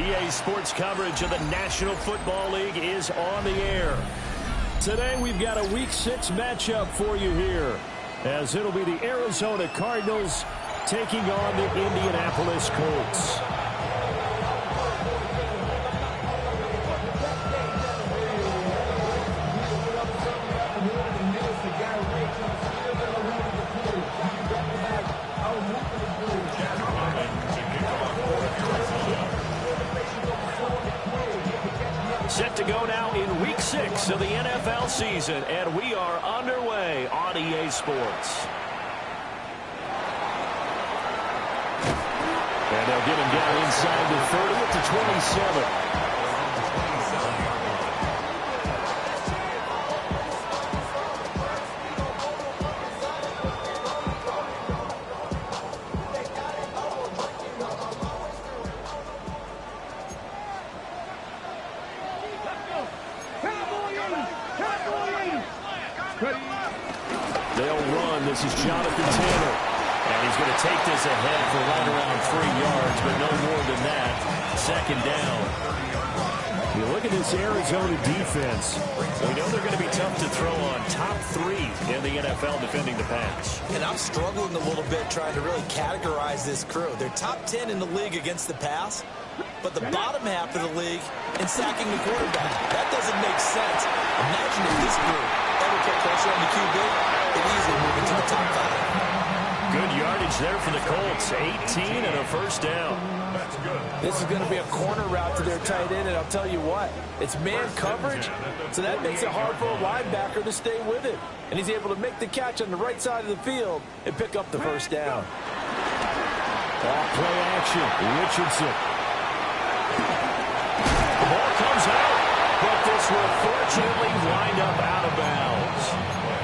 EA Sports coverage of the National Football League is on the air. Today we've got a Week 6 matchup for you here, as it'll be the Arizona Cardinals taking on the Indianapolis Colts. Set to go now in Week 6 of the NFL season, and we are underway on EA Sports. And they'll get him down inside the 30 at the 27. They'll run. This is Jonathan Taylor. And he's going to take this ahead for right around 3 yards, but no more than that. Second down. You look at this Arizona defense. We know they're going to be tough to throw on. Top 3 in the NFL defending the pass. And I'm struggling a little bit trying to really categorize this crew. They're top 10 in the league against the pass, but the bottom half of the league in sacking the quarterback. That doesn't make sense. Imagine if this group ever put pressure on the QB, they'd easily move into the top 5. Good yardage there for the Colts. 18 and a first down. That's good. This is going to be a corner route to their tight end, and I'll tell you what, it's man coverage, so that makes it hard for a linebacker to stay with it. And he's able to make the catch on the right side of the field and pick up the first down. Ball play action. Richardson. The ball comes out, but this will fortunately wind up out of bounds.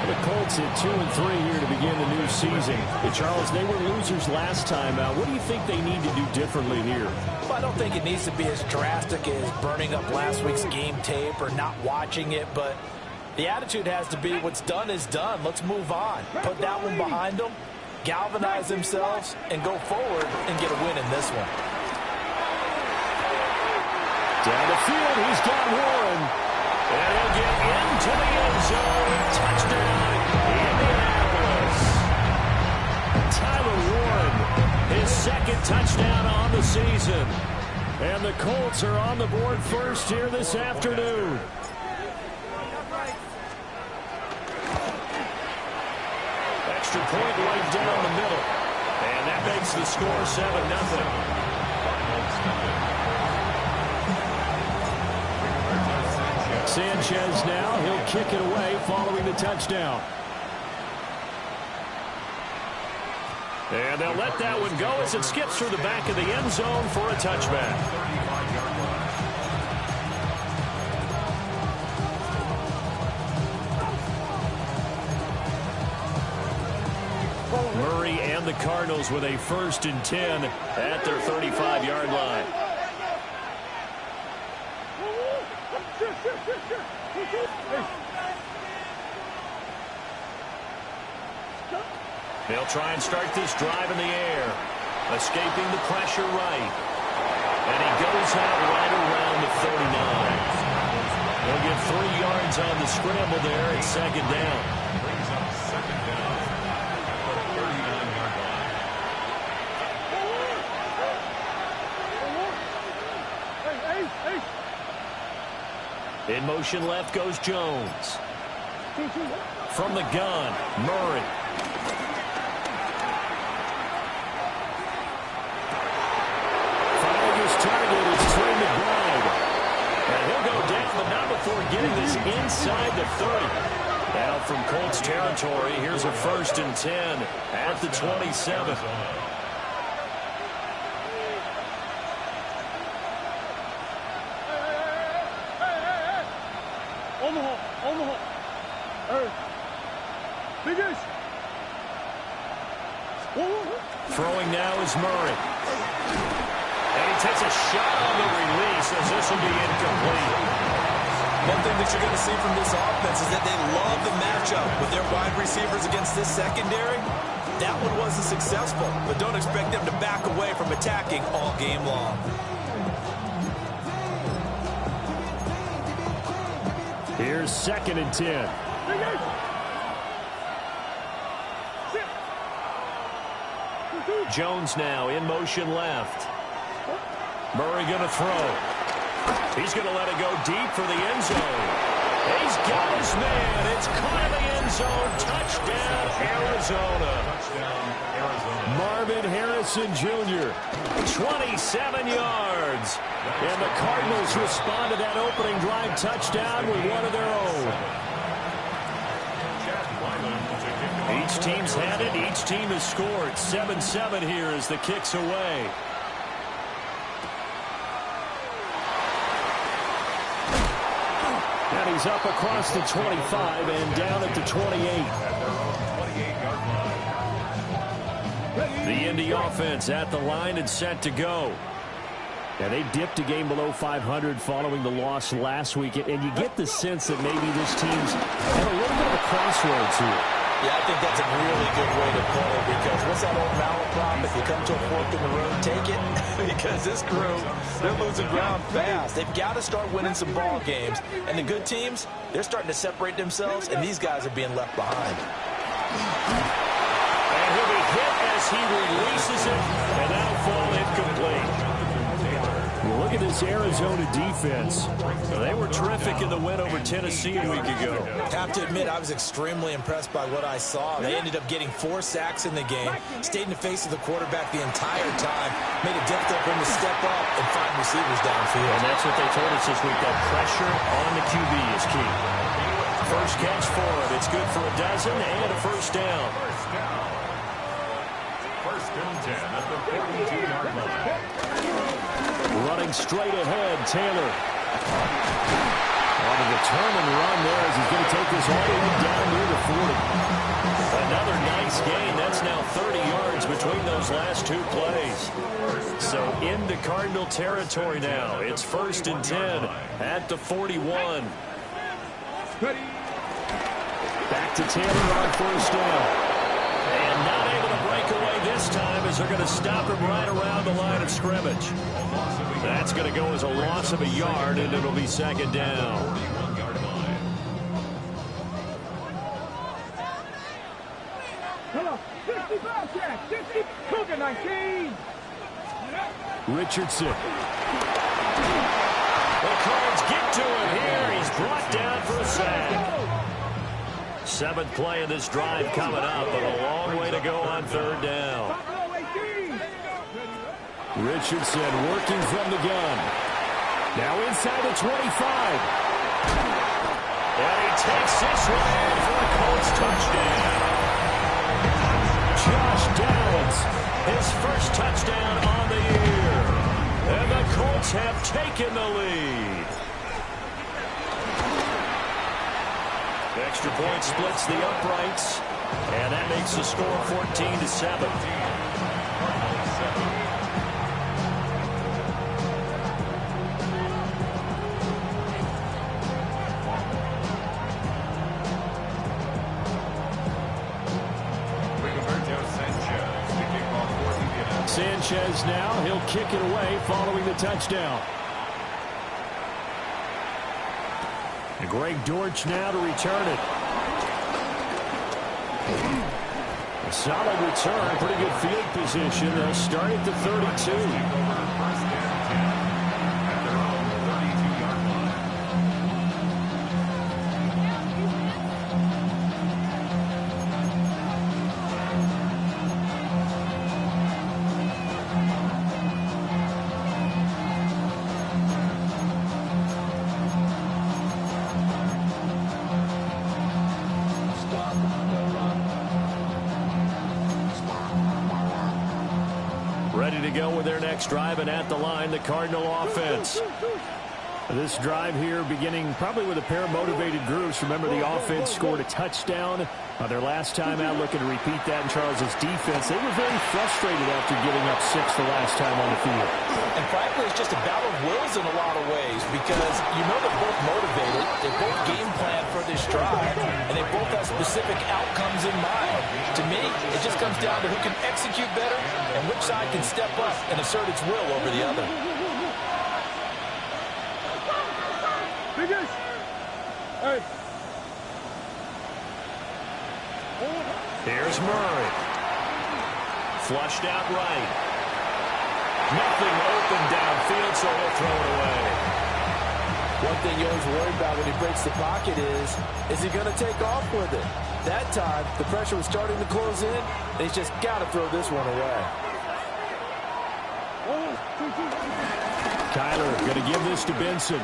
The Colts at 2-3 here to begin the new season. But Charles, they were losers last time out. What do you think they need to do differently here? Well, I don't think it needs to be as drastic as burning up last week's game tape or not watching it, but the attitude has to be what's done is done. Let's move on. Put that one behind them, galvanize themselves, and go forward and get a win in this one. Down the field, he's got Warren. And he'll get into the end zone. Touchdown, Indianapolis. Tyler Warren, his second touchdown on the season. And the Colts are on the board first here this afternoon. Extra point right down the middle. And that makes the score 7-0. Sanchez now, he'll kick it away following the touchdown. And they'll let that one go as it skips through the back of the end zone for a touchback. Murray and the Cardinals with a 1st and 10 at their 35-yard line. They'll try and start this drive in the air. Escaping the pressure right. And he goes out right around the 39. He'll get 3 yards on the scramble there at second down. Brings up second down at the 39-yard line. In motion left goes Jones. From the gun, Murray. Firing his target is Trey McBride. And he'll go down, but not before getting this inside the 30. Now from Colts territory, here's a 1st and 10 at the 27. Throwing now is Murray. And he takes a shot on the release as this will be incomplete. One thing that you're going to see from this offense is that they love the matchup with their wide receivers against this secondary. That one wasn't successful, but don't expect them to back away from attacking all game long. Here's 2nd and 10. Jones now in motion left. Murray going to throw. He's going to let it go deep for the end zone. He's got his man. It's caught in the end zone. Touchdown, Arizona. Marvin Harrison Jr., 27 yards. And the Cardinals respond to that opening drive touchdown with one of their own. Each team's had it. Each team has scored. 7-7 here as the kick's away. And he's up across the 25 and down at the 28. The Indy offense at the line and set to go. And they dipped a game below 500 following the loss last week. And you get the sense that maybe this team's at a little bit of a crossroads here. Yeah, I think that's a really good way to put it, because what's that old malaprop? If you come to a fork in the road, take it. Because this crew, they're losing ground fast. They've got to start winning some ball games. And the good teams, they're starting to separate themselves, and these guys are being left behind. And he'll be hit as he releases it, and that'll fall incomplete. Well, look at this Arizona defense. They were terrific in the win over Tennessee a week ago. Have to admit, I was extremely impressed by what I saw. They ended up getting 4 sacks in the game, stayed in the face of the quarterback the entire time, made it difficult for him to step up and find receivers downfield. And that's what they told us this week, that pressure on the QB is key. First catch for it. It's good for a dozen and a first down. First and 10 at the 42-yard line. Running straight ahead, Taylor. On a determined run there as he's going to take this all the way down near the 40. Another nice gain. That's now 30 yards between those last 2 plays. So into Cardinal territory now. It's 1st and 10 at the 41. Back to Taylor on first down. And not able to break away this time as they're going to stop him right around the line of scrimmage. That's going to go as a loss of a yard, and it'll be 2nd down. Richardson. The Cards get to him here. He's brought down for a sack. 7th play of this drive coming up, but a long way to go on 3rd down. Richardson working from the gun. Now inside the 25. And he takes this one in for a Colts touchdown. Josh Downs, his first touchdown on the year. And the Colts have taken the lead. Extra point splits the uprights, and that makes the score 14-7. Sanchez now, he'll kick it away following the touchdown. And Greg Dortch now to return it. A solid return, pretty good field position. They'll start at the 32. Ready to go with their next drive, and at the line, the Cardinal offense. This drive here beginning probably with a pair of motivated groups. Remember, the offense scored a touchdown their last time out, looking to repeat that in Charles's defense. They were very frustrated after giving up 6 the last time on the field. And frankly, it's just a battle of wills in a lot of ways, because you know they're both motivated, they both game plan for this drive, and they both have specific outcomes in mind. To me, it just comes down to who can execute better and which side can step up and assert its will over the other. Hey. Here's Murray. Flushed out right. Nothing open downfield, so he'll throw it away. One thing you always worry about when he breaks the pocket is he going to take off with it? That time, the pressure was starting to close in, and he's just got to throw this one away. Kyler going to give this to Benson.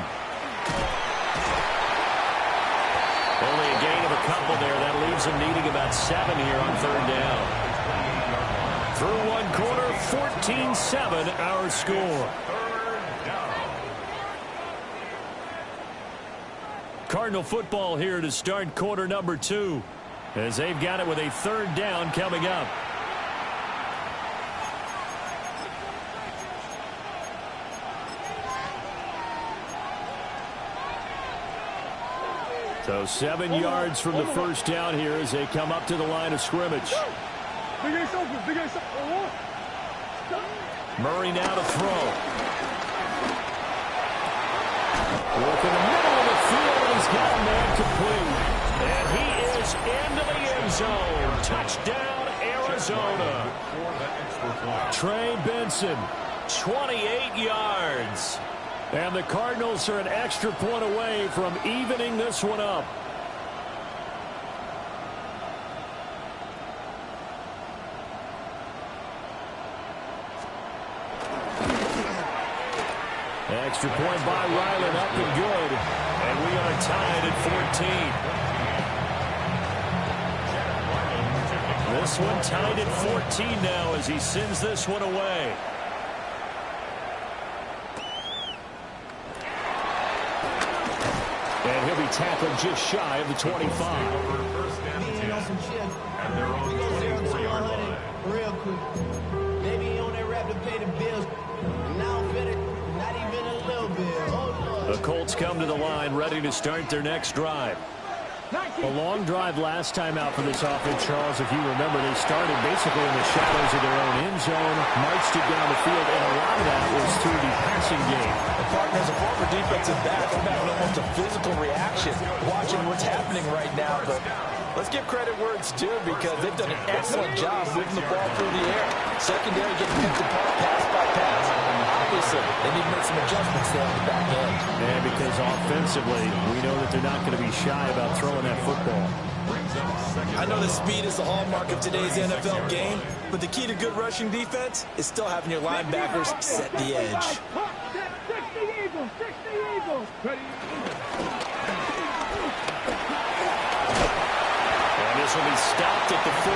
Only a gain of a couple there. That leaves him needing about 7 here on third down. Through one quarter, 14-7 our score. Cardinal football here to start quarter number 2, as they've got it with a third down coming up. So 7 yards from the first down here as they come up to the line of scrimmage. Murray now to throw. Look in the middle of the field. He's got a man complete. And he is into the end zone. Touchdown, Arizona. Trey Benson, 28 yards. And the Cardinals are an extra point away from evening this one up. Extra point by Ryland, up and good. And we are tied at 14. This one tied at 14 now as he sends this one away. And he'll be tackled just shy of the 25. Real quick. Maybe he on that rap to pay the bills. Now I'm better. Not even a little bit. Oh, the Colts come to the line ready to start their next drive. A long drive last time out for this offense, Charles. If you remember, they started basically in the shadows of their own end zone, marched it down the field, and a lot of that was through the passing game. And partner, as a former defensive back, I'm having almost a physical reaction watching what's happening right now. But let's give credit where it's due because they've done an excellent job moving the ball through the air. Secondary getting picked apart pass by pass. Obviously, they need to make some adjustments there on the back end. And because offensively, we know that they're not going to be shy about throwing that football. I know that speed is the hallmark of today's NFL game, but the key to good rushing defense is still having your linebackers set the edge. And this will be stopped at the 44.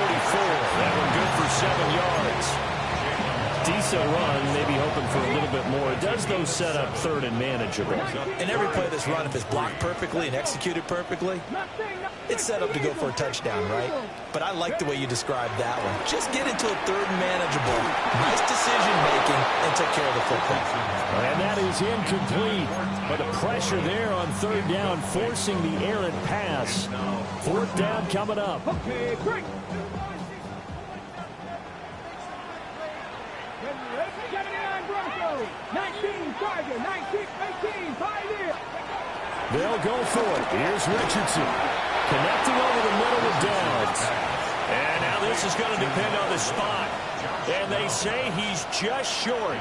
That one good for 7 yards. Decent run, maybe hoping for a little bit more. It does, though, set up third and manageable. And every play that's run, if it's blocked perfectly and executed perfectly, it's set up to go for a touchdown, right? But I like the way you described that one. Just get into a third and manageable. Nice decision-making and took care of the football. And that is incomplete. But the pressure there on third down, forcing the errant pass. Fourth down coming up. Okay, quick. 79 Broncos, 19 Charger, 19, 18, Pioneer. They'll go for it. Here's Richardson. Connecting over the middle with Downs. And now this is going to depend on the spot. And they say he's just short.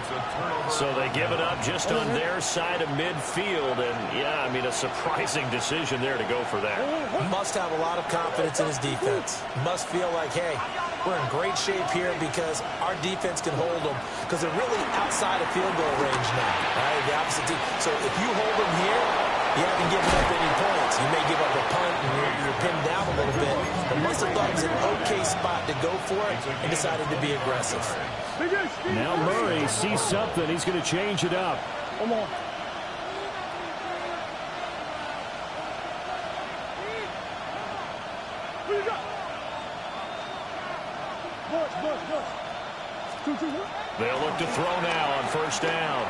So they give it up just on their side of midfield. And, yeah, I mean, a surprising decision there to go for that. Must have a lot of confidence in his defense. Must feel like, hey, we're in great shape here because our defense can hold them because they're really outside of field goal range now. Right? The opposite team. So if you hold them here, you haven't given up any points. You may give up a punt and you're pinned down a little bit. But must have thought it was an okay spot to go for it and decided to be aggressive. Now Murray sees something. He's going to change it up. Come on. They'll look to throw now on first down.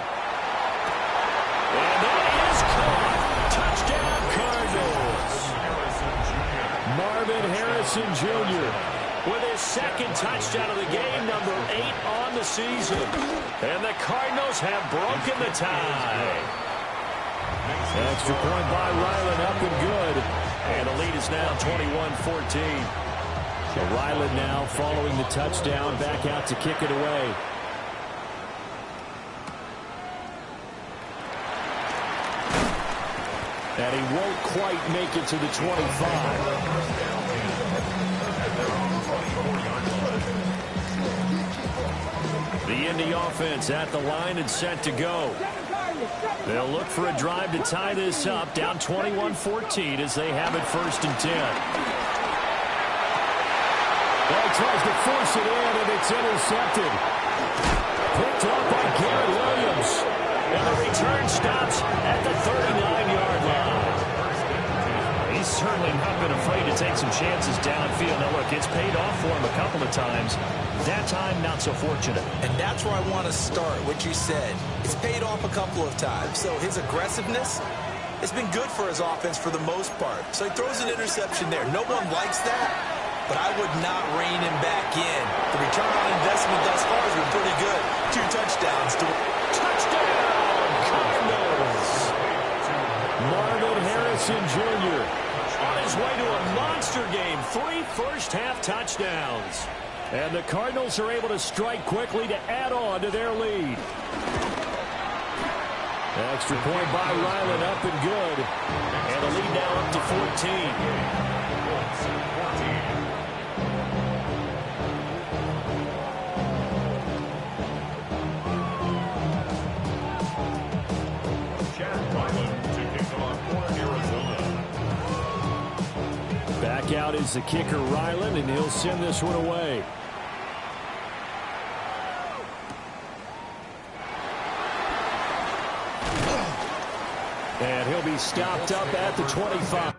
And that is caught. Touchdown, Cardinals. Marvin Harrison Jr. with his second touchdown of the game, number 8 on the season. And the Cardinals have broken the tie. Extra point by Ryland, up and good. And the lead is now 21-14. Ryland now following the touchdown, back out to kick it away. And he won't quite make it to the 25. The Indy offense at the line and set to go. They'll look for a drive to tie this up, down 21-14 as they have it 1st and 10. Well, tries to force it in, and it's intercepted. Picked off by Garrett Williams. And the return stops at the 39-yard line. He's certainly not been afraid to take some chances downfield. Now, look, it's paid off for him a couple of times. That time, not so fortunate. And that's where I want to start, what you said. It's paid off a couple of times. So his aggressiveness has been good for his offense for the most part. So he throws an interception there. No one likes that, but I would not rein him back in. The return on investment thus far has been pretty good. 2 touchdowns to touchdown, Cardinals. Marvin Harrison Jr. on his way to a monster game. 3 first-half touchdowns. And the Cardinals are able to strike quickly to add on to their lead. Extra point by Ryland, up and good. And the lead now up to 14. Back out is the kicker, Ryland, and he'll send this one away. And he'll be stopped up at the 25.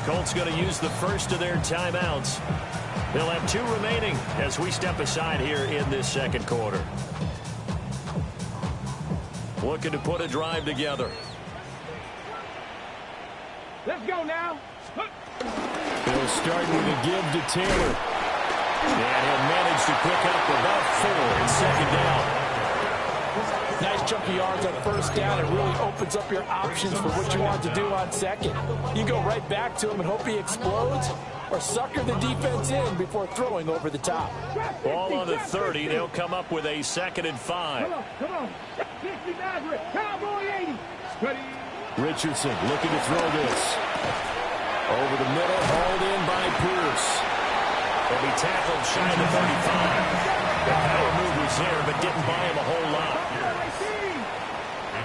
Colts going to use the first of their timeouts. They'll have 2 remaining as we step aside here in this second quarter. Looking to put a drive together. Let's go now. They'll starting to give to Taylor. And he'll manage to pick up about 4 in second down. Nice chunk of yards on first down. It really opens up your options for what you want to do on second. You go right back to him and hope he explodes, or sucker the defense in before throwing over the top. Ball on the 30. They'll come up with a 2nd and 5. Come on. 60 Nazareth. Cowboy 80. Ready. Richardson looking to throw this. Over the middle, hauled in by Pierce. He'll be tackled shy of the 35. The power move was there, but didn't buy him a whole lot.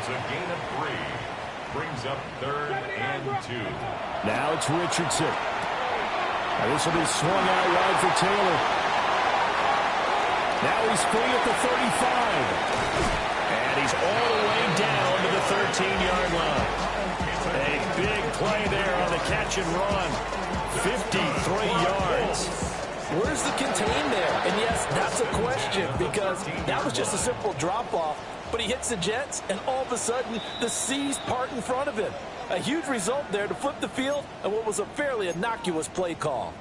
It's a gain of 3. Brings up 3rd and 2. Now it's Richardson. Now this will be swung out wide for Taylor. Now he's free at the 35. And he's all the way down to the 13-yard line. A big play there on the catch and run. 53 yards. Where's the contain there? And yes, that's a question, because that was just a simple drop-off. But he hits the Jets, and all of a sudden, the seas part in front of him. A huge result there to flip the field and what was a fairly innocuous play call.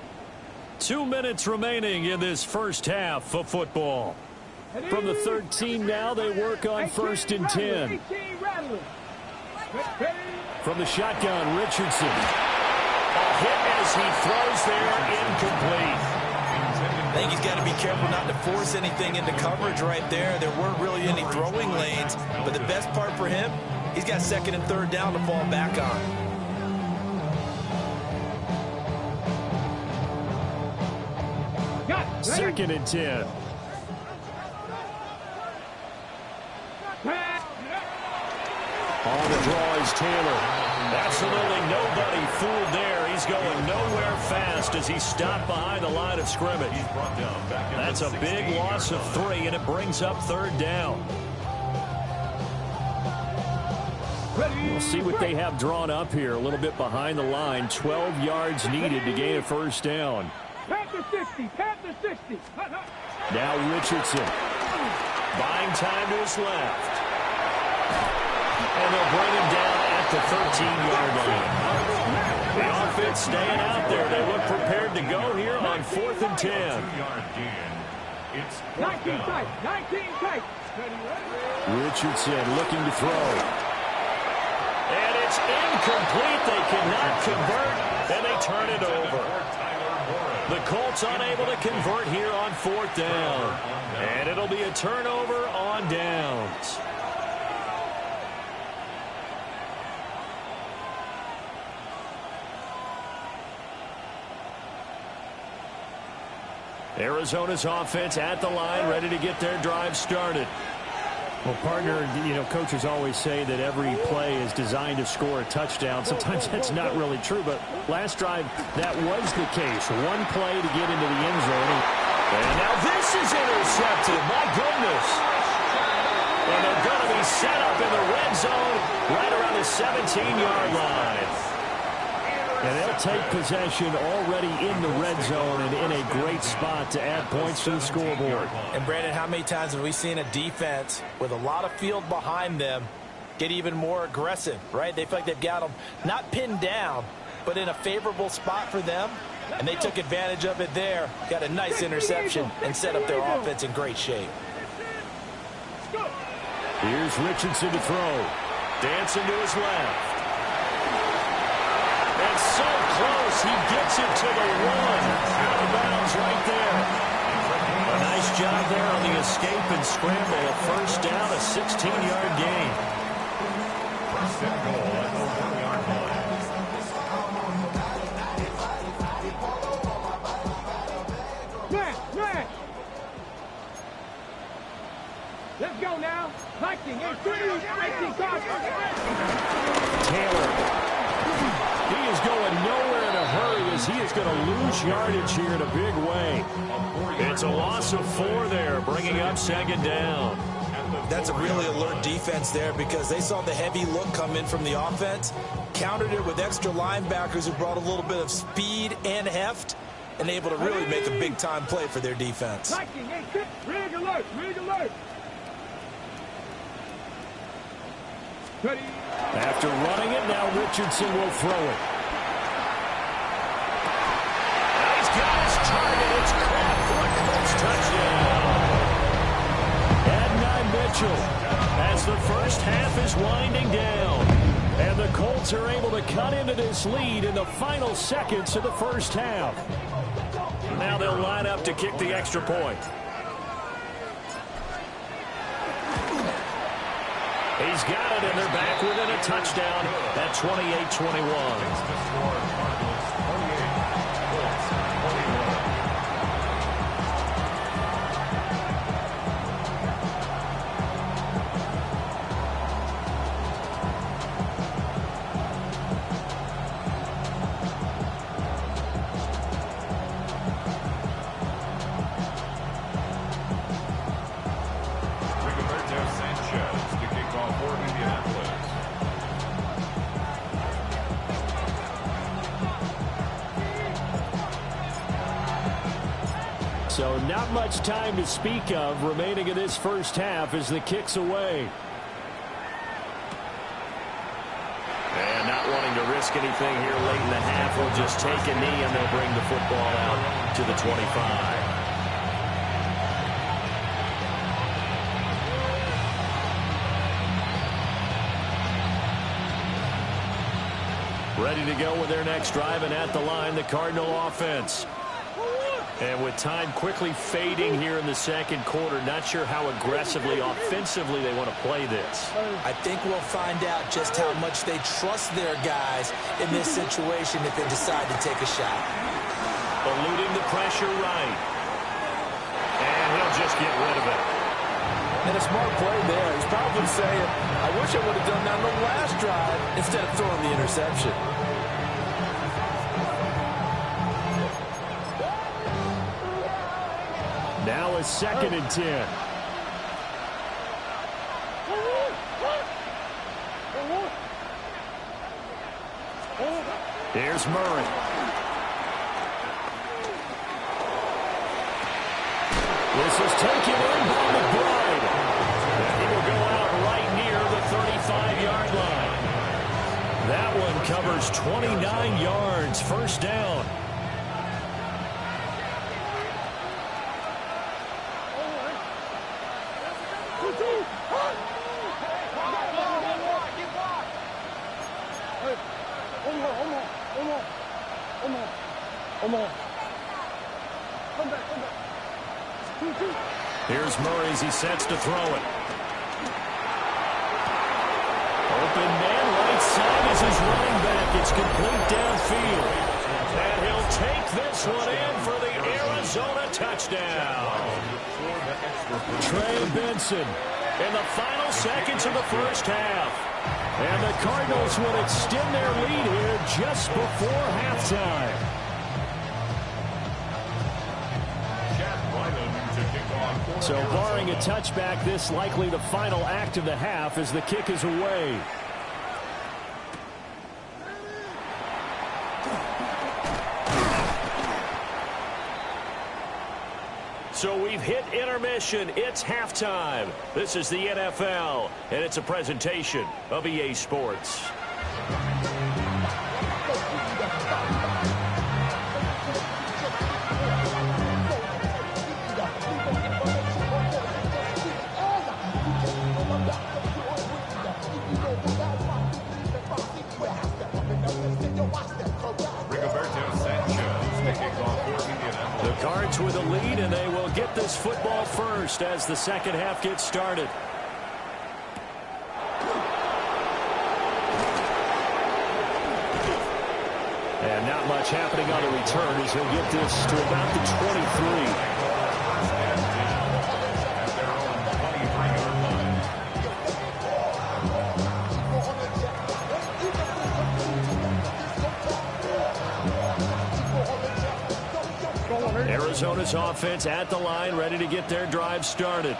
2 minutes remaining in this first half of football. From the 13 now, they work on 1st and 10. From the shotgun, Richardson. A hit as he throws there, incomplete. I think he's got to be careful not to force anything into coverage right there. There weren't really any throwing lanes, but the best part for him, he's got 2nd and 3rd down to fall back on. Second and 10. On the draw is Taylor. Absolutely nobody fooled there. He's going nowhere fast as he's stopped behind the line of scrimmage. That's a big loss of 3, and it brings up 3rd down. We'll see what they have drawn up here. A little bit behind the line. 12 yards needed to gain a 1st down. Panther 60. Panther 60. Now Richardson. Buying time to his left. And they'll bring him down at the 13-yard line. The offense staying out there. They look prepared to go here on 4th and 10. 19 tight. 19 tight. Richardson looking to throw. And it's incomplete. They cannot convert, and they turn it over. The Colts unable to convert here on 4th down. And it'll be a turnover on downs. Arizona's offense at the line, ready to get their drive started. Well, partner, coaches always say that every play is designed to score a touchdown. Sometimes that's not really true, but last drive, that was the case. One play to get into the end zone. And now this is intercepted. My goodness. And they're going to be set up in the red zone right around the 17-yard line. And they'll take possession already in the red zone and in a great spot to add points to the scoreboard. And, Brandon, how many times have we seen a defense with a lot of field behind them get even more aggressive, right? They feel like they've got them not pinned down, but in a favorable spot for them. And they took advantage of it there, got a nice interception, and set up their offense in great shape. Here's Richardson to throw. Dancing to his left. And so close, he gets it to the 1. Out of bounds right there. A nice job there on the escape and scramble. A 1st down, a 16-yard gain. 1st and goal at the 1-yard line. Let's go now. Lightning, Taylor. He is going nowhere in a hurry as he is going to lose yardage here in a big way. It's a loss of 4 there, bringing up 2nd down. That's a really alert defense there because they saw the heavy look come in from the offense, countered it with extra linebackers who brought a little bit of speed and heft, and able to really make a big-time play for their defense. Rig alert, rig alert. Ready. After running it, now Richardson will throw it. He's got his target. It's Kraft for a Colts touchdown. Adonai Mitchell as the first half is winding down. And the Colts are able to cut into this lead in the final seconds of the first half. Now they'll line up to kick the extra point. He's got it, and they're back within a touchdown at 28-21. So not much time to speak of remaining in this first half as the kick's away. And not wanting to risk anything here late in the half, will just take a knee and they'll bring the football out to the 25. Ready to go with their next drive, and at the line, the Cardinal offense. And with time quickly fading here in the second quarter, not sure how aggressively, offensively they want to play this. I think we'll find out just how much they trust their guys in this situation if they decide to take a shot. Eluding the pressure right. And he'll just get rid of it. And a smart play there. He's probably saying, I wish I would have done that on the last drive instead of throwing the interception. Now a 2nd and 10. Here's Murray. This is taken in by McBride. And he will go out right near the 35-yard line. That one covers 29 yards, first down. Here's Murray as he sets to throw it. Open man right side is his running back. It's complete downfield. And he'll take this one in for the Arizona touchdown. Trey Benson in the final seconds of the first half. And the Cardinals will extend their lead here just before halftime. So barring a touchback, this likely the final act of the half as the kick is away. So we've hit intermission. It's halftime. This is the NFL, and it's a presentation of EA Sports. The Cards with a lead, and they will get this football first as the second half gets started. And not much happening on the return as he'll get this to about the 23. Arizona's offense at the line, ready to get their drive started.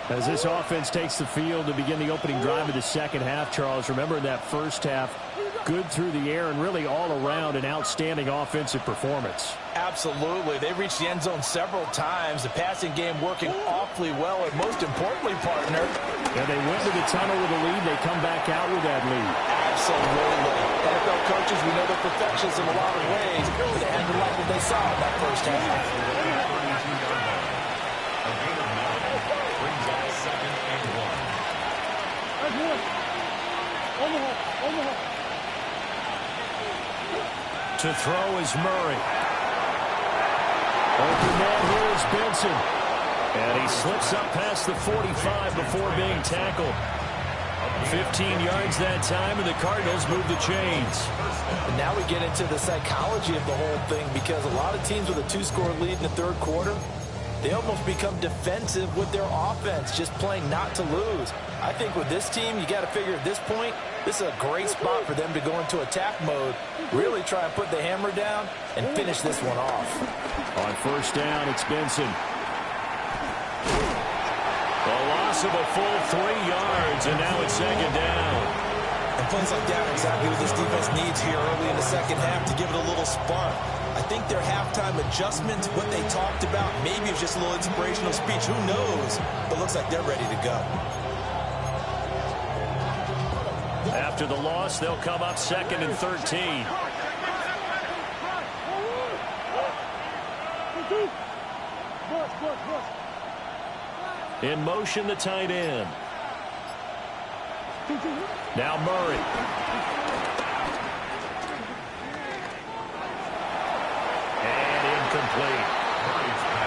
As this offense takes the field to begin the opening drive of the second half, Charles, remember in that first half, good through the air and really all around an outstanding offensive performance. Absolutely. They reached the end zone several times. The passing game working awfully well, and most importantly, partner. And they went to the tunnel with a lead. They come back out with that lead. Absolutely. NFL coaches, we know they're perfectionists in a lot of ways. They had to like what they saw in that first half. To throw is Murray. Open man here is Benson. And he slips up past the 45 before being tackled. 15 yards that time, and the Cardinals move the chains. And now we get into the psychology of the whole thing, because a lot of teams with a 2-score lead in the third quarter, they almost become defensive with their offense, just playing not to lose. I think with this team, you got to figure at this point, this is a great spot for them to go into attack mode, really try and put the hammer down and finish this one off. On first down, it's Benson. A loss of a full 3 yards, and now it's second down. And plays like that are exactly what this defense needs here early in the second half to give it a little spark. I think their halftime adjustment, what they talked about, maybe it's just a little inspirational speech. Who knows? But looks like they're ready to go. After the loss, they'll come up second and 13. In motion, the tight end. Now Murray. And incomplete.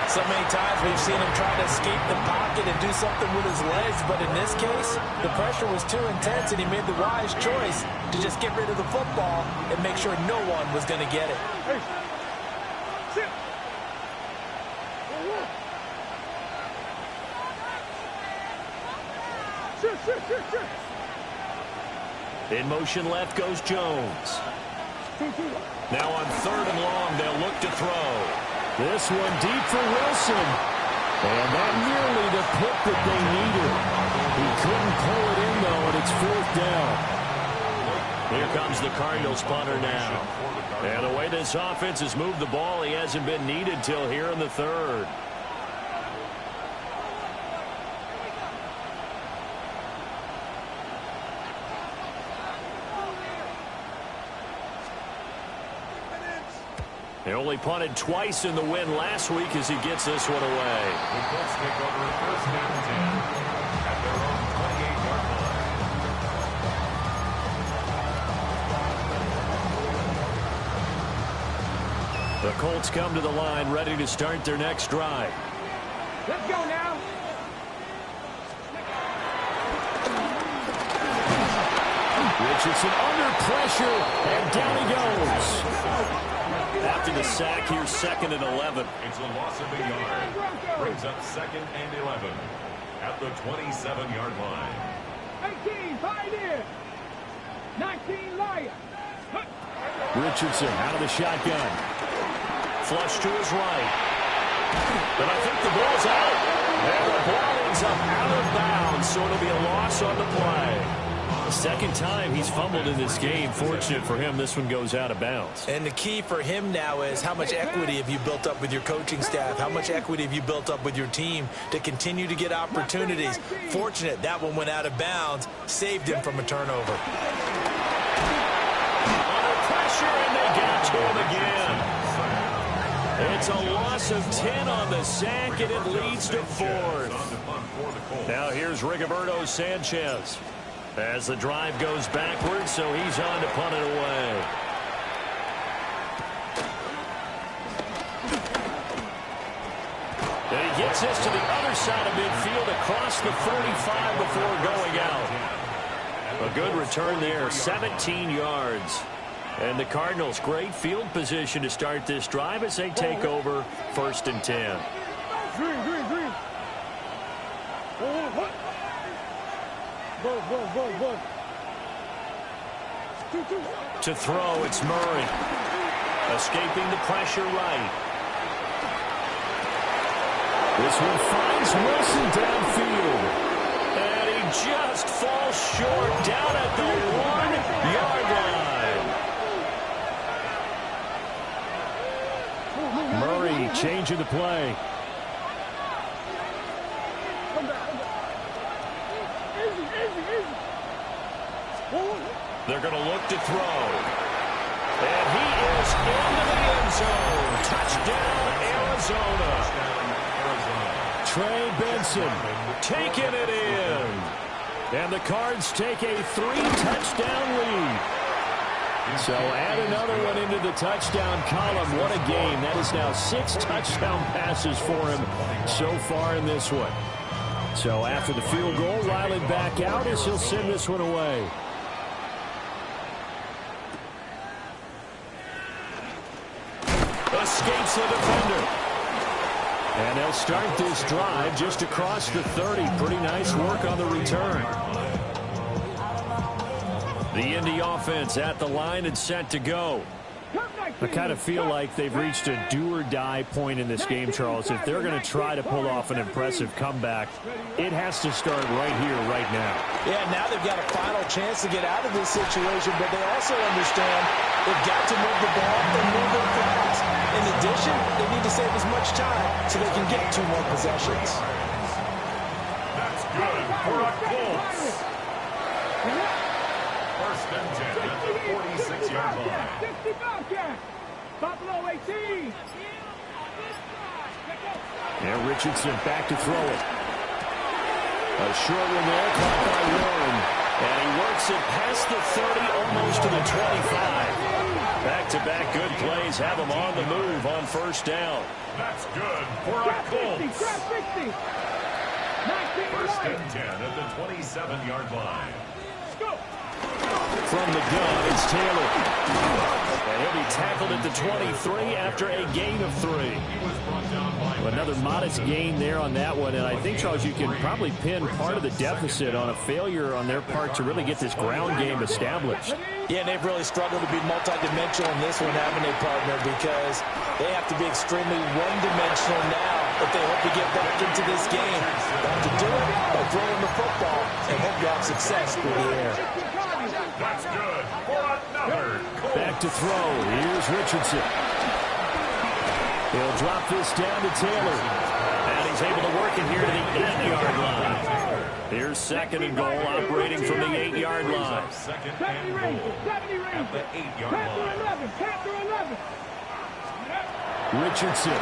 So many times we've seen him try to escape the pocket and do something with his legs, but in this case, the pressure was too intense, and he made the wise choice to just get rid of the football and make sure no one was going to get it. In motion left goes Jones. Now on third and long, they'll look to throw. This one deep for Wilson. And that nearly the pick that they needed. He couldn't pull it in, though, and it's fourth down. Here comes the Cardinals punter now. And the way this offense has moved the ball, he hasn't been needed till here in the third. They only punted twice in the win last week as he gets this one away. The Colts take over first and 10 at their own 28-yard line. The Colts come to the line ready to start their next drive. Let's go now. Richardson under pressure, and down he goes. After the sack, here's second and 11. It's a loss of a yard. Brings up second and 11 at the 27-yard line. 18, fight in. 19, liar. Richardson out of the shotgun. Flush to his right. But I think the ball's out. And the ball ends up out of bounds, so it'll be a loss on the play. Second time he's fumbled in this game. Fortunate for him, this one goes out of bounds. And the key for him now is how much equity have you built up with your coaching staff? How much equity have you built up with your team to continue to get opportunities? Fortunate that one went out of bounds, saved him from a turnover. Under pressure, and they get to him again. It's a loss of 10 on the sack, and it leads to fourth. Now here's Rigoberto Sanchez. As the drive goes backwards, so he's on to punt it away. And he gets this to the other side of midfield across the 45 before going out. A good return there, 17 yards. And the Cardinals, great field position to start this drive as they take over first and 10. Green. Go. To throw, it's Murray. Escaping the pressure right. This one finds Wilson downfield. And he just falls short down at the 1-yard line. Murray changing the play. They're going to look to throw. And he is into the end zone. Touchdown, Arizona. Trey Benson taking it in. And the Cards take a 3-touchdown lead. So add another one into the touchdown column. What a game. That is now 6 touchdown passes for him so far in this one. So after the field goal, Riley back out as he'll send this one away. Escapes the defender. And they'll start this drive just across the 30. Pretty nice work on the return. The Indy offense at the line and set to go. I kind of feel like they've reached a do-or-die point in this game, Charles. If they're going to try to pull off an impressive comeback, it has to start right here, right now. Yeah, now they've got a final chance to get out of this situation, but they also understand they've got to move the ball and move it fast. In addition, they need to save as much time so they can get 2 more possessions. That's good for a Colts. First and 10 at the 46-yard line. 65 catch. Buffalo 18. And Richardson back to throw it. A short one there, caught by Warren. And he works it past the 30, almost to the 25. Back-to-back good plays have him on the move on first down. That's good for a Colts. 60. First and 10 at the 27-yard line. From the gun, it's Taylor. And he'll be tackled at the 23 after a gain of 3. Another modest gain there on that one. And I think, Charles, you can probably pin part of the deficit on a failure on their part to really get this ground game established. Yeah, and they've really struggled to be multidimensional in this one, haven't they, partner? Because they have to be extremely one-dimensional now if they hope to get back into this game. They have to do it by throwing the football and hope to have success through the air. That's good for another Colts. Back to throw. Here's Richardson. He'll drop this down to Taylor. And he's able to work it here to the 8-yard line. Here's second and goal, operating from the 8-yard line. Second and goal at the 8-yard line. Richardson.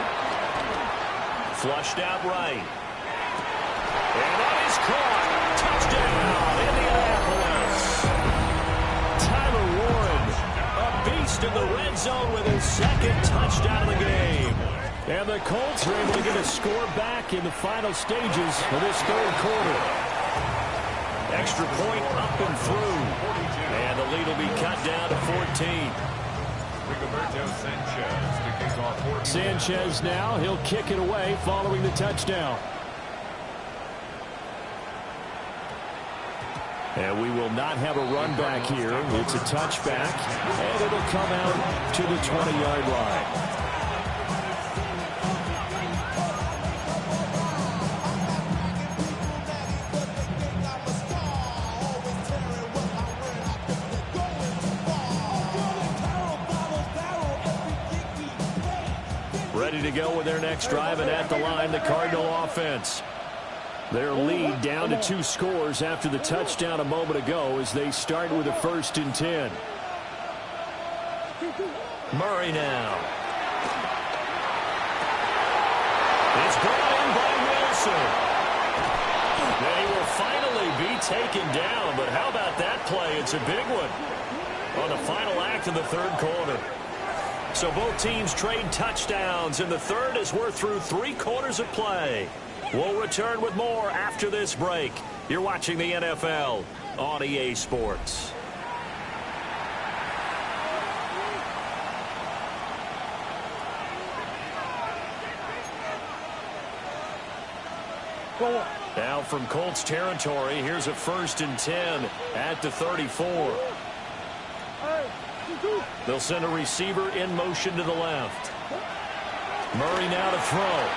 Flushed out right. And that is caught. Touchdown, Indianapolis. Tyler Warren, a beast in the red zone with his second touchdown of the game. And the Colts are able to get a score back in the final stages of this third quarter. Extra point up and through. And the lead will be cut down to 14. Sanchez to kick off 14. Sanchez now, he'll kick it away following the touchdown. And we will not have a run back here. It's a touchback, and it'll come out to the 20-yard line. Ready to go with their next drive, and at the line, the Cardinal offense. Their lead down to 2 scores after the touchdown a moment ago as they start with a 1st and 10. Murray now. It's brought in by Wilson. They will finally be taken down, but how about that play? It's a big one on the final act of the third quarter. So both teams trade touchdowns in the third as we're through 3 quarters of play. We'll return with more after this break. You're watching the NFL on EA Sports. Now from Colts territory, here's a 1st and 10 at the 34. They'll send a receiver in motion to the left. Murray now to throw.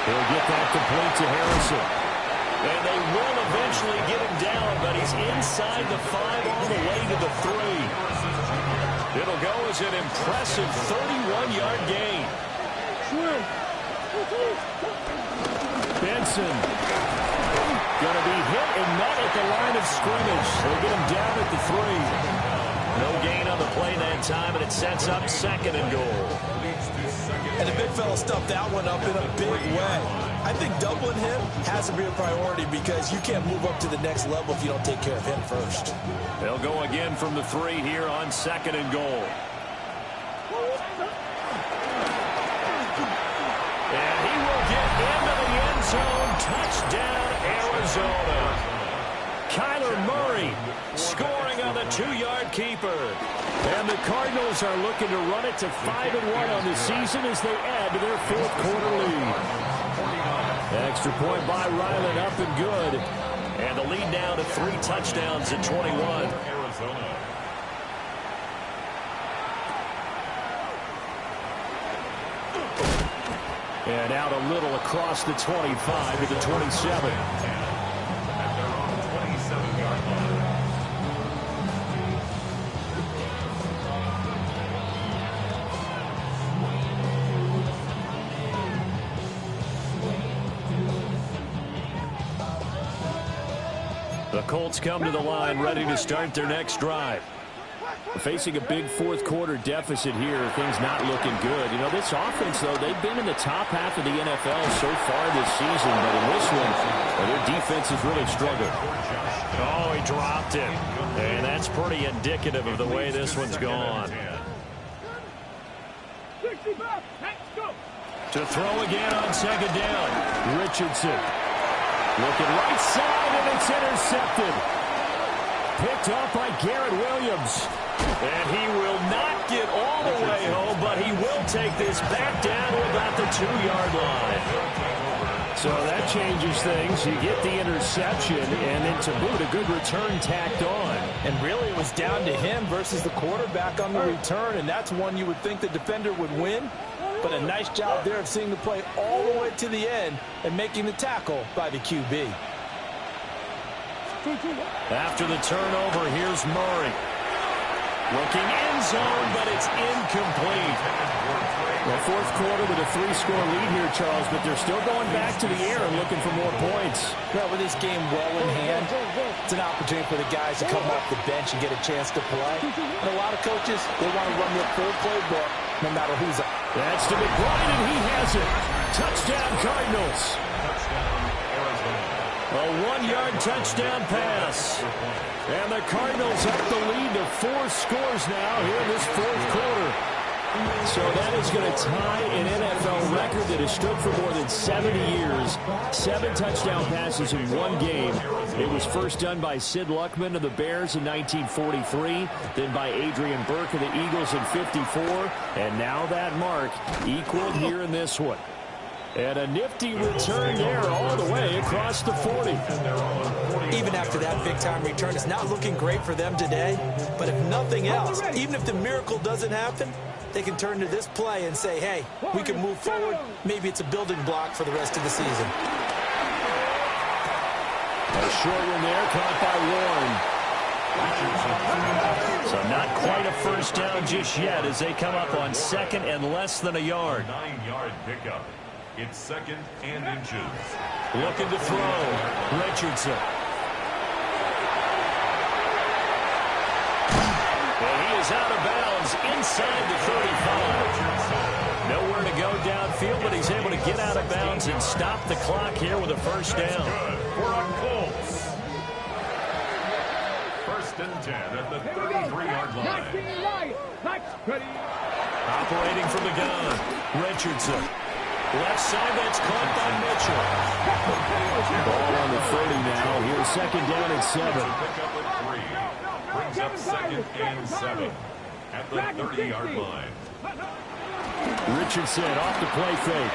He'll get that complete to Harrison. And they will eventually get him down, but he's inside the 5 on the way to the 3. It'll go as an impressive 31-yard gain. Benson going to be hit and not at the line of scrimmage. They'll get him down at the 3. No gain on the play that time, and it sets up 2nd and goal. And the big fella stuffed that one up in a big way. I think doubling him has to be a priority because you can't move up to the next level if you don't take care of him first. They'll go again from the 3 here on 2nd and goal. And he will get into the end zone. Touchdown, Arizona. Kyler Murray scoring on the 2-yard keeper. And the Cardinals are looking to run it to 5-1 on the season as they add to their 4th quarter lead. Extra point by Ryland, up and good. And the lead now to 3 touchdowns at 21. Arizona. And out a little across the 25 to the 27. At their own 27-yard line. The Colts come to the line ready to start their next drive. Facing a big 4th quarter deficit here, things not looking good. You know, this offense, though, they've been in the top half of the NFL so far this season, but in this one, their defense has really struggled. Oh, he dropped it. And that's pretty indicative of the way this one's gone. To throw again on 2nd down. Richardson looking right side, and it's intercepted. Picked off by Garrett Williams. And he will not get all the way home, but he will take this back down to about the 2-yard line. So that changes things. You get the interception, and then to boot, a good return tacked on. And really, it was down to him versus the quarterback on the return, and that's one you would think the defender would win. But a nice job there of seeing the play all the way to the end and making the tackle by the QB. After the turnover, here's Murray. Looking end zone, but it's incomplete. Well, 4th quarter with a 3-score lead here, Charles, but they're still going back to the air and looking for more points. Well, with this game well in hand, it's an opportunity for the guys to come off the bench and get a chance to play. And a lot of coaches, they want to run their full playbook no matter who's up. That's to McBride, and he has it. Touchdown, Cardinals. A 1-yard touchdown pass. And the Cardinals up the lead to 4 scores now here in this 4th quarter. So that is going to tie an NFL record that has stood for more than 70 years. 7 touchdown passes in one game. It was first done by Sid Luckman of the Bears in 1943, then by Adrian Burke of the Eagles in 54, and now that mark equaled here in this one. And a nifty return there all the way across the 40. Even after that big-time return, it's not looking great for them today. But if nothing else, even if the miracle doesn't happen, they can turn to this play and say, hey, we can move forward. Maybe it's a building block for the rest of the season. A short one there, caught by Warren. So not quite a first down just yet as they come up on 2nd and less than a yard. 9-yard pickup. It's 2nd and inches. Looking to throw. Richardson. And he is out of bounds inside the 35. Nowhere to go downfield, but he's able to get out of bounds and stop the clock here with a first down. Good for a Colts. 1st and 10 at the 33-yard line. Operating from the gun. Richardson. Left side, that's caught by Mitchell. Ball on the 30 now. Here's 2nd down and 7. Pick up at 3. Brings up 2nd and 7 at the 30-yard line. Richardson off the play fake.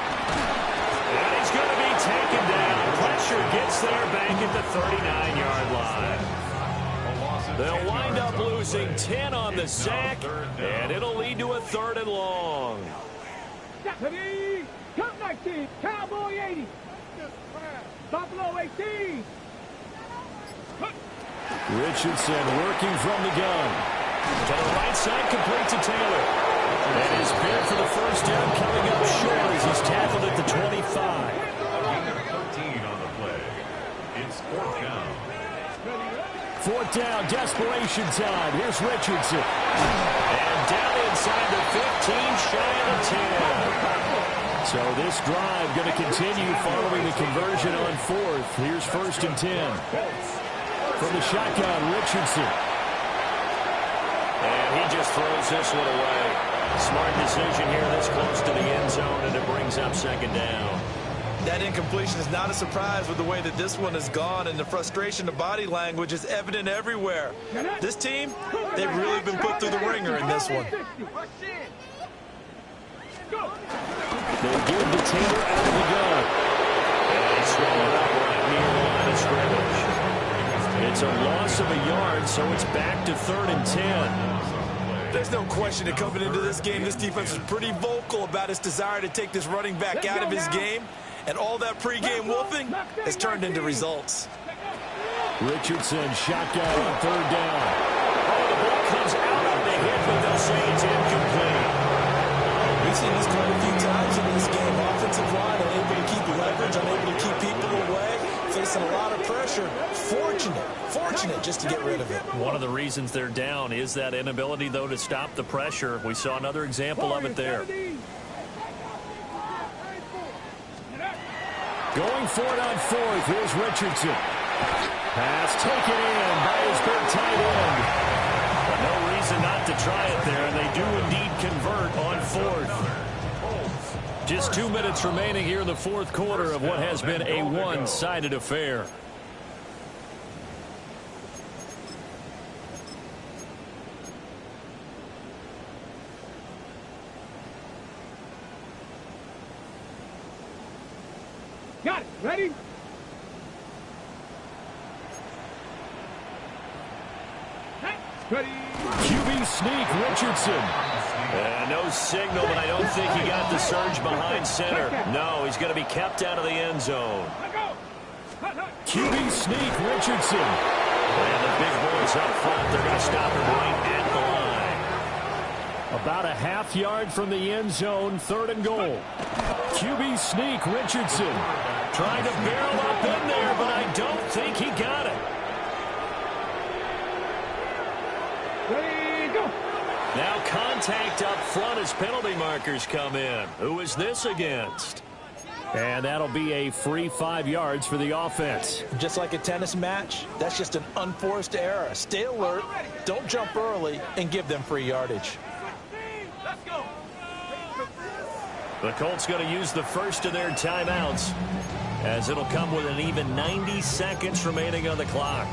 And he's going to be taken down. Pressure gets there back at the 39-yard line. They'll wind up losing 10 on the sack, and it'll lead to a 3rd and long. Count 19. Cowboy 80. Buffalo 18. Richardson working from the gun. To the right side, complete to Taylor. And his bid for the first down coming up short as he's tackled at the 25. Gain of 13 on the play. It's fourth down. Fourth down, desperation time. Here's Richardson. And down inside the 15, shy of the 10. So this drive going to continue following the conversion on fourth. Here's first and 10. From the shotgun, Richardson. And he just throws this one away. Smart decision here this close to the end zone, and it brings up second down. That incompletion is not a surprise with the way that this one has gone, and the frustration, the body language is evident everywhere. This team, they've really been put through the ringer in this one. They give to Taylor out of the gun. And he's swallowed up right near the line of scrimmage. It's a loss of a yard, so it's back to 3rd and 10. There's no question that coming into this game, this defense was pretty vocal about its desire to take this running back out of his game. And all that pregame wolfing has turned into results. Richardson, shotgun on 3rd down. Oh, the ball comes out of the hit, but they'll say it's incomplete. We've seen this quite a few times in this game. Offensive line unable to keep leverage, unable to keep people away, facing a lot of pressure. Fortunate just to get rid of it. One of the reasons they're down is that inability, though, to stop the pressure. We saw another example of it there. Going for it on fourth. Here's Richardson. Pass taken in by his big tight end. But no reason not to try it there, and they do indeed convert on fourth. Just 2 minutes remaining here in the fourth quarter of what has been a one-sided affair. Got it. Ready? Ready. QB sneak, Richardson. No signal, but I don't think he got the surge behind center. No, he's going to be kept out of the end zone. QB sneak, Richardson. And the big boys up front, they're going to stop him right at the line. About a half yard from the end zone, 3rd and goal. QB sneak, Richardson. Trying to barrel up in there, but I don't think he got it. Ready, go. Now contact up front as penalty markers come in. Who is this against? And that'll be a free 5 yards for the offense. Just like a tennis match, that's just an unforced error. Stay alert, don't jump early, and give them free yardage. Let's go. The Colts going to use the first of their timeouts, as it'll come with an even 90 seconds remaining on the clock.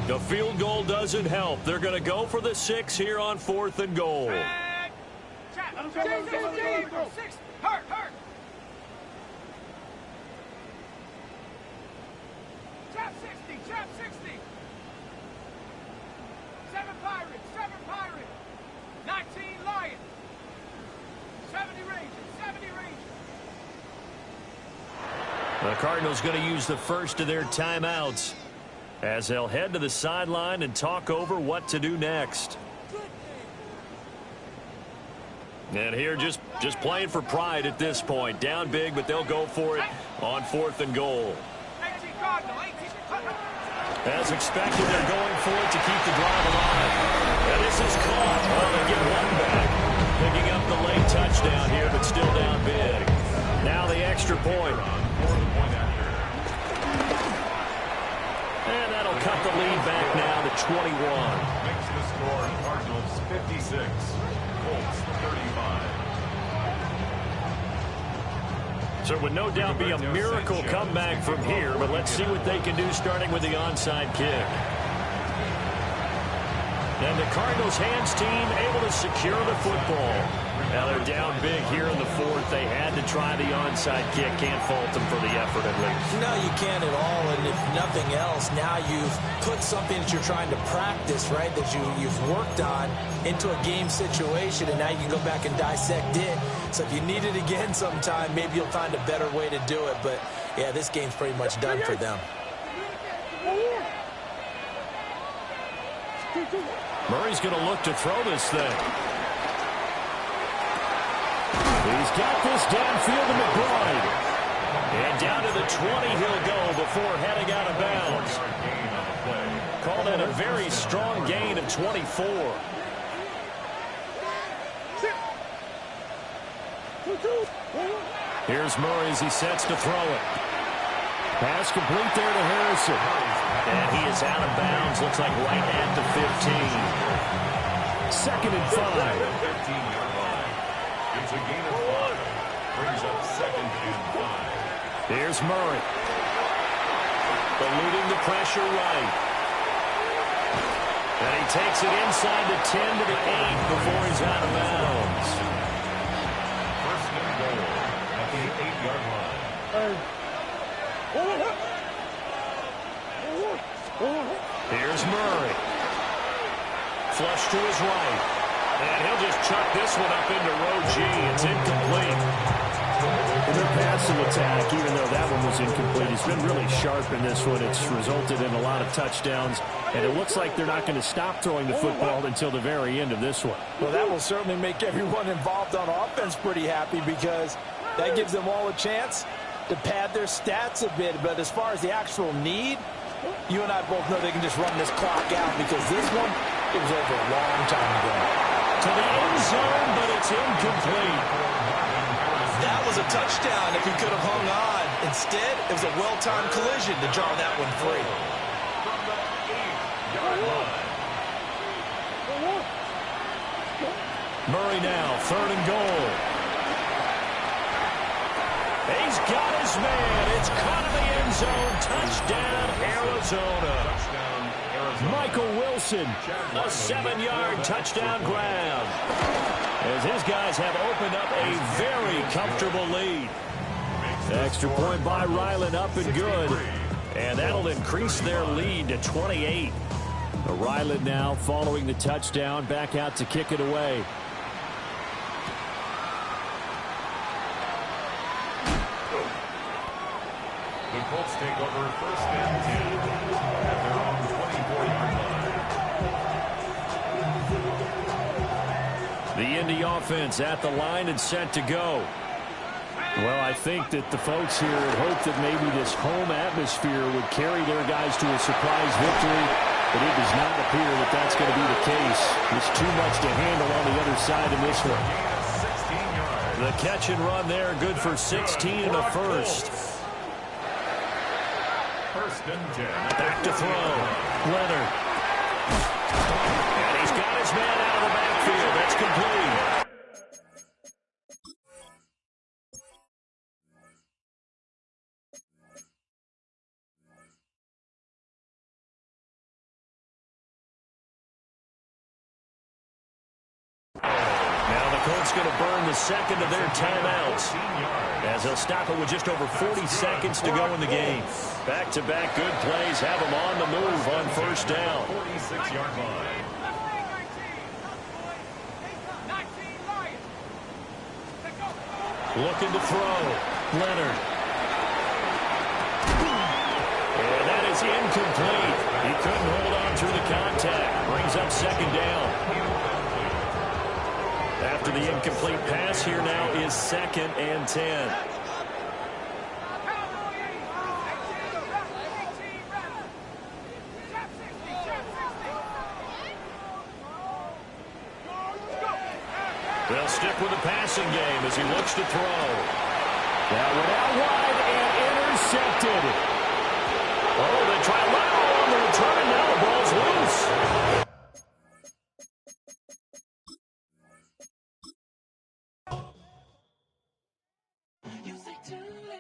The field goal doesn't help. They're going to go for the 6 here on 4th and goal. Hurt. Trap 60. 7 Pirates. 19 Lions. 70 Rangers. The Cardinals going to use the first of their timeouts, as they'll head to the sideline and talk over what to do next. And here just playing for pride at this point. Down big, but they'll go for it on 4th and goal. As expected, they're going for it to keep the drive alive. And this is caught. Well, they get one back. Picking up the late touchdown here, but still down big. Now the extra point. And that'll cut the lead back now to 21. Makes the score Cardinals 56, Colts 35. So it would no doubt be a miracle comeback from here, but let's see what they can do starting with the onside kick. And the Cardinals hands team able to secure the football. Now they're down big here in the fourth. They had to try the onside kick. Can't fault them for the effort at least. No, you can't at all. And if nothing else, now you've put something that you're trying to practice, right, that you've worked on into a game situation, and now you can go back and dissect it. So if you need it again sometime, maybe you'll find a better way to do it. But, yeah, this game's pretty much done for them. Murray's going to look to throw this thing. He's got this downfield to McBride. And down to the 20 he'll go before heading out of bounds. Called in a very strong gain of 24. Here's Murray as he sets to throw it. Pass complete there to Harrison. And he is out of bounds. Looks like right at the 15. 2nd and 5. 15-yard line. It's a gain of 5. Brings up 2nd and 5. Here's Murray. Eluding the pressure right. And he takes it inside the 10 to the 8 before he's out of bounds. 1st and goal at the 8-yard line. Here's Murray. Flush to his right. And he'll just chuck this one up into row G. It's incomplete. And their passing attack, even though that one was incomplete, has been really sharp in this one. It's resulted in a lot of touchdowns. And it looks like they're not going to stop throwing the football until the very end of this one. Well, that will certainly make everyone involved on offense pretty happy, because that gives them all a chance to pad their stats a bit. But as far as the actual need, you and I both know they can just run this clock out, because this one, it was over a long time ago. To the end zone, but it's incomplete. That was a touchdown if he could have hung on. Instead, it was a well-timed collision to draw that one free. From the 8-yard line. Murray now, 3rd and goal. He's got his man. It's caught in the end zone. Touchdown, Arizona. Touchdown, Arizona. Michael Wilson, a 7-yard touchdown grab. As his guys have opened up a very comfortable lead. Extra point by Ryland, up and good. And that'll increase their lead to 28. Ryland now following the touchdown, back out to kick it away. The Colts take over 1st and 10 at their own 24-yard line. The Indy offense at the line and set to go. Well, I think that the folks here had hoped that maybe this home atmosphere would carry their guys to a surprise victory, but it does not appear that that's going to be the case. There's too much to handle on the other side in this one. 16 yards. The catch and run there, good for 16 and a first. 1st and 10. Back to throw. Leonard. And he's got his man out of the backfield. That's complete. Now the Colts going to burn the 2nd of their timeouts, as they'll stop it with just over 40 seconds to go in the game. Back-to-back good plays have them on the move on 1st down. 46-yard line. Looking to throw. Leonard. And that is incomplete. He couldn't hold on through the contact. Brings up 2nd down. After the incomplete pass, here now is 2nd and 10. They'll stick with the passing game as he looks to throw. That one out wide.